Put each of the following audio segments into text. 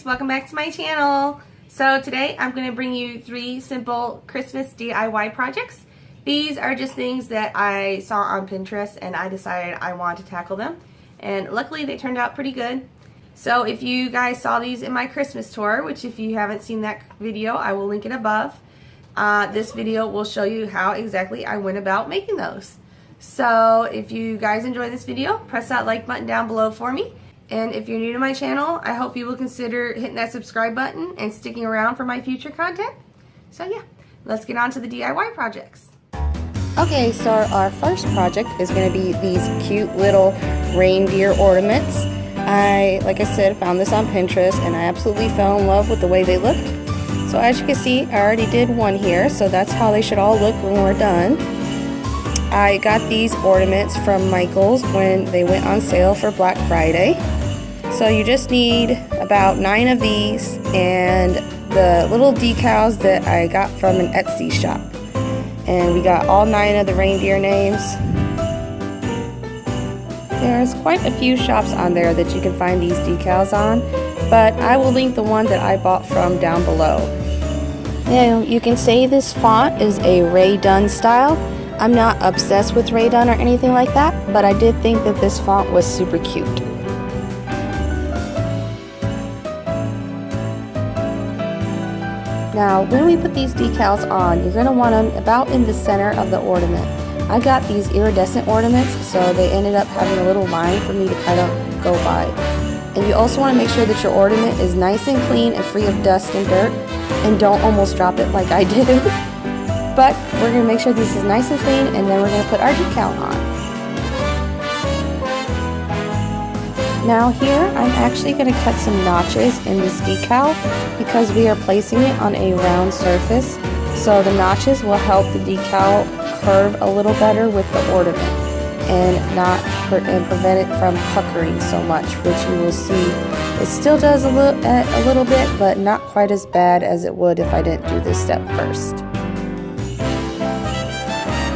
friends, welcome back to my channel. So today I'm going to bring you 3 simple Christmas DIY projects. These are just things that I saw on Pinterest and I decided I want to tackle them. And luckily they turned out pretty good. So if you guys saw these in my Christmas tour, which if you haven't seen that video, I will link it above. This video will show you how exactly I went about making those. So if you guys enjoy this video, press that like button down below for me. And if you're new to my channel, I hope you will consider hitting that subscribe button and sticking around for my future content. So yeah, let's get on to the DIY projects. Okay, so our first project is going to be these cute little reindeer ornaments. Like I said, found this on Pinterest and I absolutely fell in love with the way they looked. So as you can see, I already did one here, so that's how they should all look when we're done. I got these ornaments from Michael's when they went on sale for Black Friday. So you just need about 9 of these and the little decals that I got from an Etsy shop. And we got all 9 of the reindeer names. There's quite a few shops on there that you can find these decals on, but I will link the one that I bought from down below. Now you can say this font is a Ray Dunn style. I'm not obsessed with Ray Dunn or anything like that, but I did think that this font was super cute. Now, when we put these decals on, you're going to want them about in the center of the ornament. I got these iridescent ornaments, so they ended up having a little line for me to kind of go by. And you also want to make sure that your ornament is nice and clean and free of dust and dirt, and don't almost drop it like I did. But we're going to make sure this is nice and clean, and then we're going to put our decal on. Now here, I'm actually going to cut some notches in this decal because we are placing it on a round surface. So the notches will help the decal curve a little better with the ornament and prevent it from puckering so much, which you will see. It still does a little bit, but not quite as bad as it would if I didn't do this step first.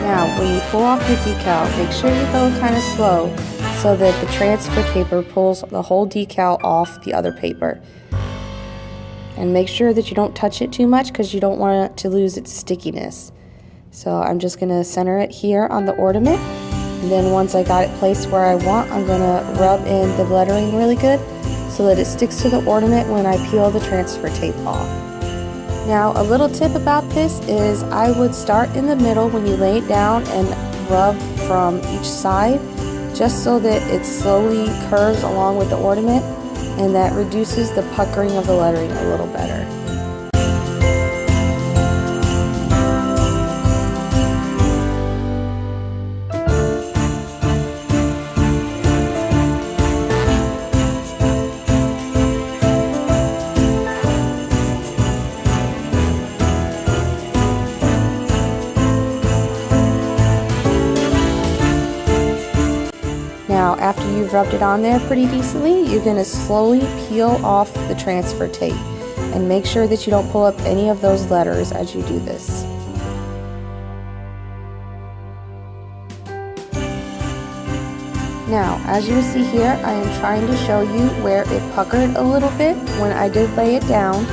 Now, when you pull off your decal, make sure you go kind of slow so that the transfer paper pulls the whole decal off the other paper. And make sure that you don't touch it too much because you don't want it to lose its stickiness. So I'm just going to center it here on the ornament. And then once I got it placed where I want, I'm going to rub in the lettering really good so that it sticks to the ornament when I peel the transfer tape off. Now, a little tip about this is I would start in the middle when you lay it down and rub from each side, just so that it slowly curves along with the ornament, and that reduces the puckering of the lettering a little better. Now, after you've rubbed it on there pretty decently, you're going to slowly peel off the transfer tape and make sure that you don't pull up any of those letters as you do this. Now, as you see here, I am trying to show you where it puckered a little bit when I did lay it down.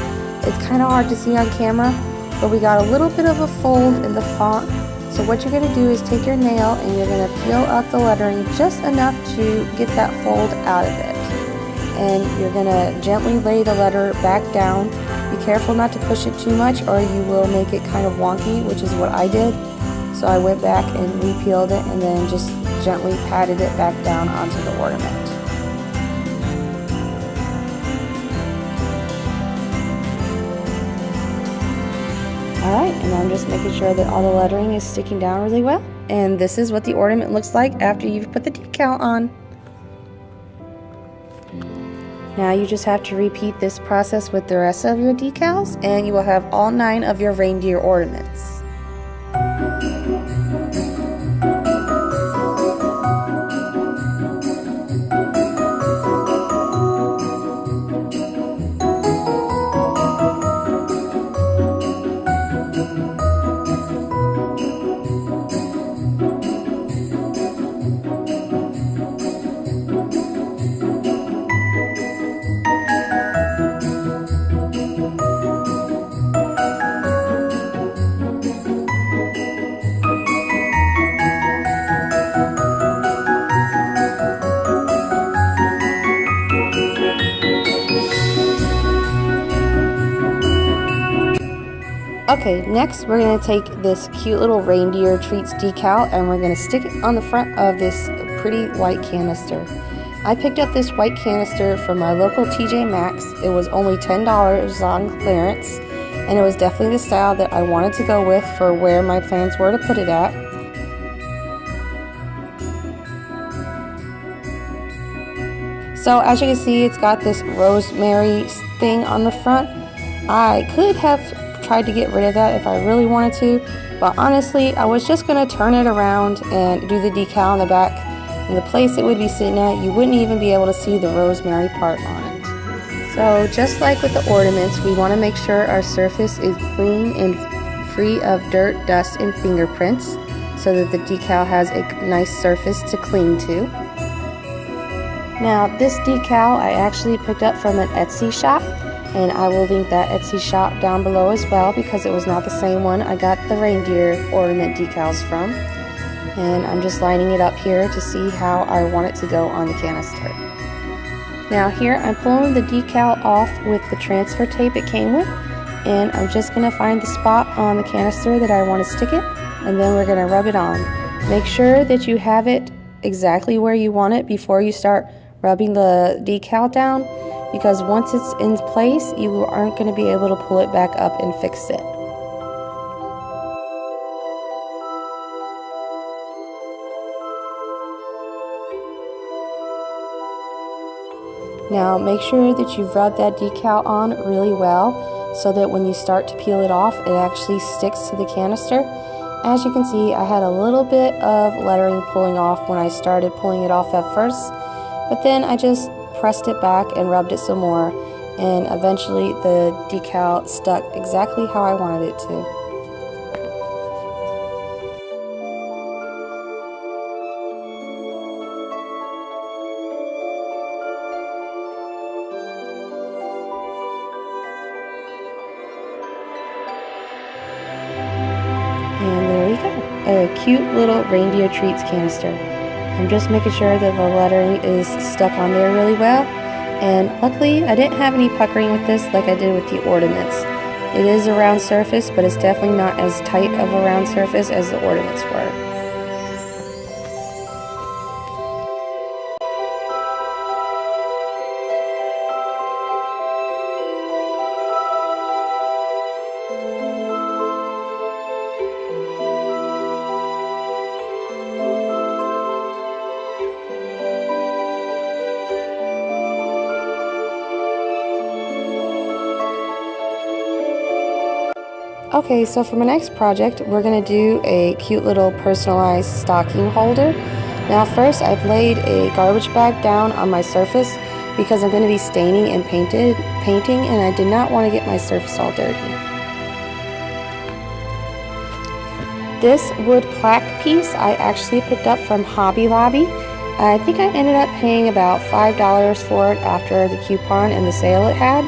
It's kind of hard to see on camera, but we got a little bit of a fold in the font. So what you're going to do is take your nail and you're going to peel up the lettering just enough to get that fold out of it. And you're going to gently lay the letter back down. Be careful not to push it too much or you will make it kind of wonky, which is what I did. So I went back and re-peeled it and then just gently patted it back down onto the ornament. Alright, and I'm just making sure that all the lettering is sticking down really well. And this is what the ornament looks like after you've put the decal on. Now you just have to repeat this process with the rest of your decals and you will have all 9 of your reindeer ornaments. Okay, next we're going to take this cute little reindeer treats decal and we're going to stick it on the front of this pretty white canister. I picked up this white canister from my local TJ Maxx. It was only $10 on clearance, and it was definitely the style that I wanted to go with for where my plans were to put it at. So as you can see, it's got this rosemary thing on the front. I could have tried to get rid of that if I really wanted to, but honestly, I was just going to turn it around and do the decal on the back. And the place it would be sitting at, you wouldn't even be able to see the rosemary part on it. So just like with the ornaments, we want to make sure our surface is clean and free of dirt, dust, and fingerprints so that the decal has a nice surface to cling to. Now this decal I actually picked up from an Etsy shop, and I will link that Etsy shop down below as well because it was not the same one I got the reindeer ornament decals from. And I'm just lining it up here to see how I want it to go on the canister. Now here I'm pulling the decal off with the transfer tape it came with, and I'm just going to find the spot on the canister that I want to stick it, and then we're going to rub it on. Make sure that you have it exactly where you want it before you start rubbing the decal down, because once it's in place you aren't going to be able to pull it back up and fix it. Now make sure that you've rubbed that decal on really well so that when you start to peel it off, it actually sticks to the canister. As you can see, I had a little bit of lettering pulling off when I started pulling it off at first, but then I just pressed it back and rubbed it some more, and eventually the decal stuck exactly how I wanted it to. And there you go, a cute little reindeer treats canister. I'm just making sure that the lettering is stuck on there really well, and luckily I didn't have any puckering with this like I did with the ornaments. It is a round surface, but it's definitely not as tight of a round surface as the ornaments were. Okay, so for my next project, we're going to do a cute little personalized stocking holder. Now first, I've laid a garbage bag down on my surface because I'm going to be staining and painting, and I did not want to get my surface all dirty. This wood plaque piece I actually picked up from Hobby Lobby. I think I ended up paying about $5 for it after the coupon and the sale it had,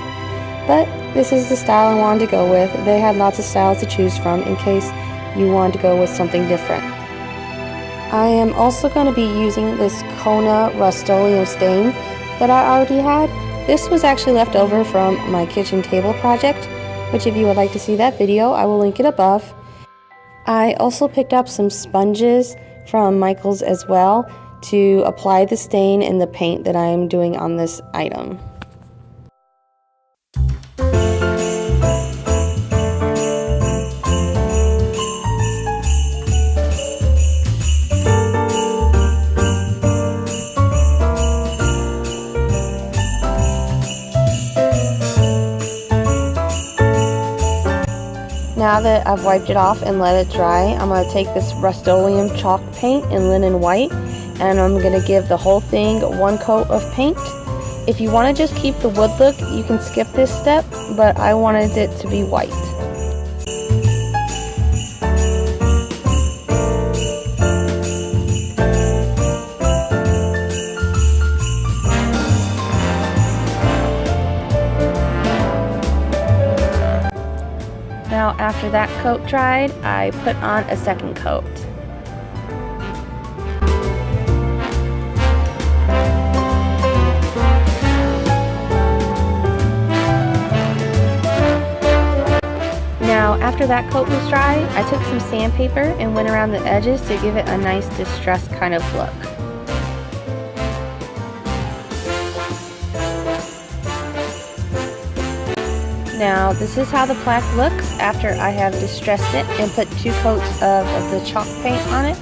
but this is the style I wanted to go with. They had lots of styles to choose from in case you wanted to go with something different. I am also going to be using this Kona Rust-Oleum stain that I already had. This was actually left over from my kitchen table project, which if you would like to see that video, I will link it above. I also picked up some sponges from Michael's as well to apply the stain in the paint that I am doing on this item. Now that I've wiped it off and let it dry, I'm going to take this Rust-Oleum chalk paint in linen white, and I'm going to give the whole thing one coat of paint. If you want to just keep the wood look, you can skip this step, but I wanted it to be white. Now after that coat dried, I put on a second coat. Now after that coat was dry, I took some sandpaper and went around the edges to give it a nice distressed kind of look. Now this is how the plaque looks after I have distressed it and put 2 coats of the chalk paint on it.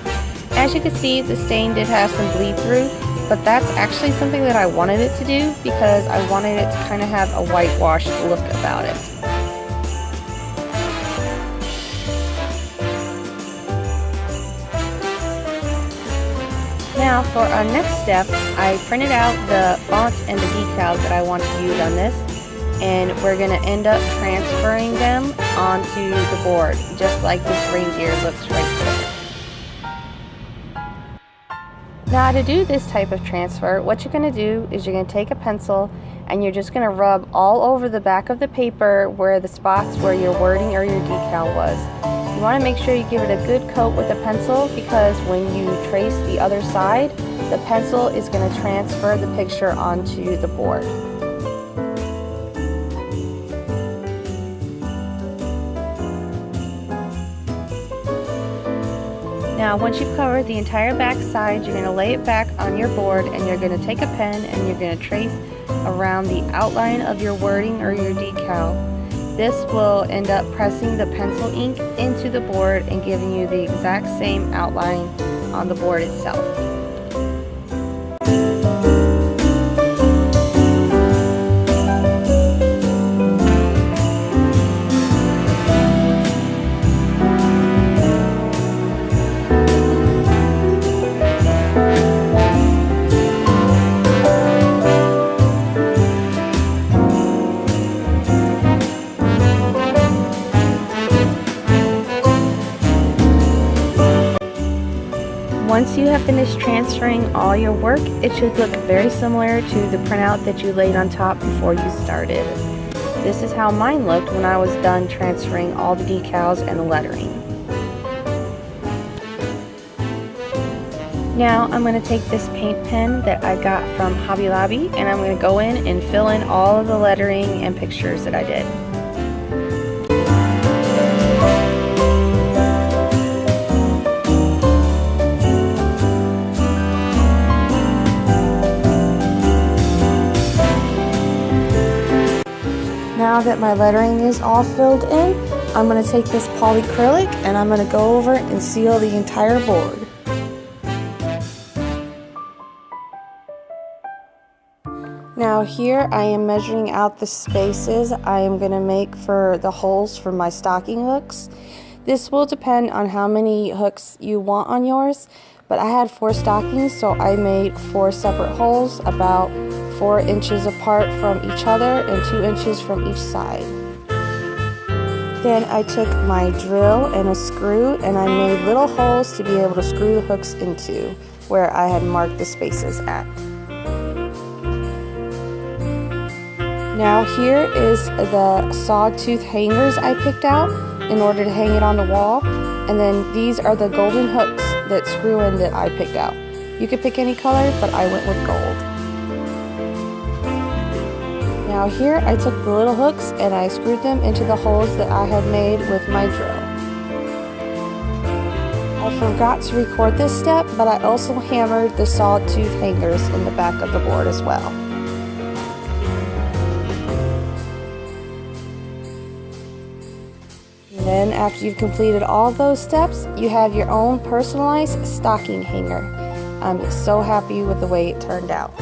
As you can see, the stain did have some bleed through, but that's actually something that I wanted it to do because I wanted it to kind of have a whitewashed look about it. Now for our next step, I printed out the font and the decals that I want to use on this, and we're going to end up transferring them onto the board, just like this reindeer looks right there. Now to do this type of transfer, what you're going to do is you're going to take a pencil and you're just going to rub all over the back of the paper where the spots where your wording or your decal was. You want to make sure you give it a good coat with a pencil, because when you trace the other side, the pencil is going to transfer the picture onto the board. Now once you've covered the entire back side, you're going to lay it back on your board and you're going to take a pen and you're going to trace around the outline of your wording or your decal. This will end up pressing the pencil ink into the board and giving you the exact same outline on the board itself. Once you have finished transferring all your work, it should look very similar to the printout that you laid on top before you started. This is how mine looked when I was done transferring all the decals and the lettering. Now I'm going to take this paint pen that I got from Hobby Lobby and I'm going to go in and fill in all of the lettering and pictures that I did. Now that my lettering is all filled in, I'm going to take this polyacrylic and I'm going to go over and seal the entire board. Now here I am measuring out the spaces I am going to make for the holes for my stocking hooks. This will depend on how many hooks you want on yours, but I had 4 stockings, so I made 4 separate holes about 4 inches apart from each other and 2 inches from each side. Then I took my drill and a screw and I made little holes to be able to screw the hooks into where I had marked the spaces at. Now here is the sawtooth hangers I picked out in order to hang it on the wall, and then these are the golden hooks that screw in that I picked out. You could pick any color, but I went with gold. Now here I took the little hooks and I screwed them into the holes that I had made with my drill. I forgot to record this step, but I also hammered the sawtooth hangers in the back of the board as well. And then after you've completed all those steps, you have your own personalized stocking hanger. I'm so happy with the way it turned out.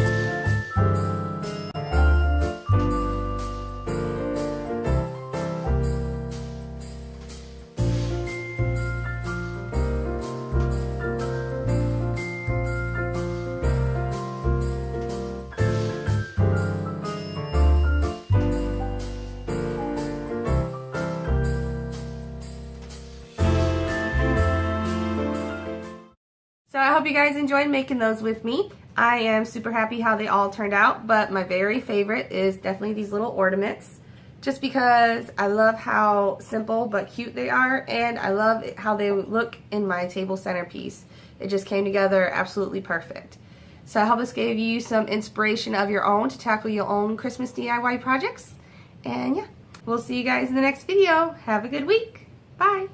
So I hope you guys enjoyed making those with me. I am super happy how they all turned out, but my very favorite is definitely these little ornaments, just because I love how simple but cute they are, and I love how they look in my table centerpiece. It just came together absolutely perfect. So I hope this gave you some inspiration of your own to tackle your own Christmas DIY projects. And yeah, we'll see you guys in the next video. Have a good week. Bye.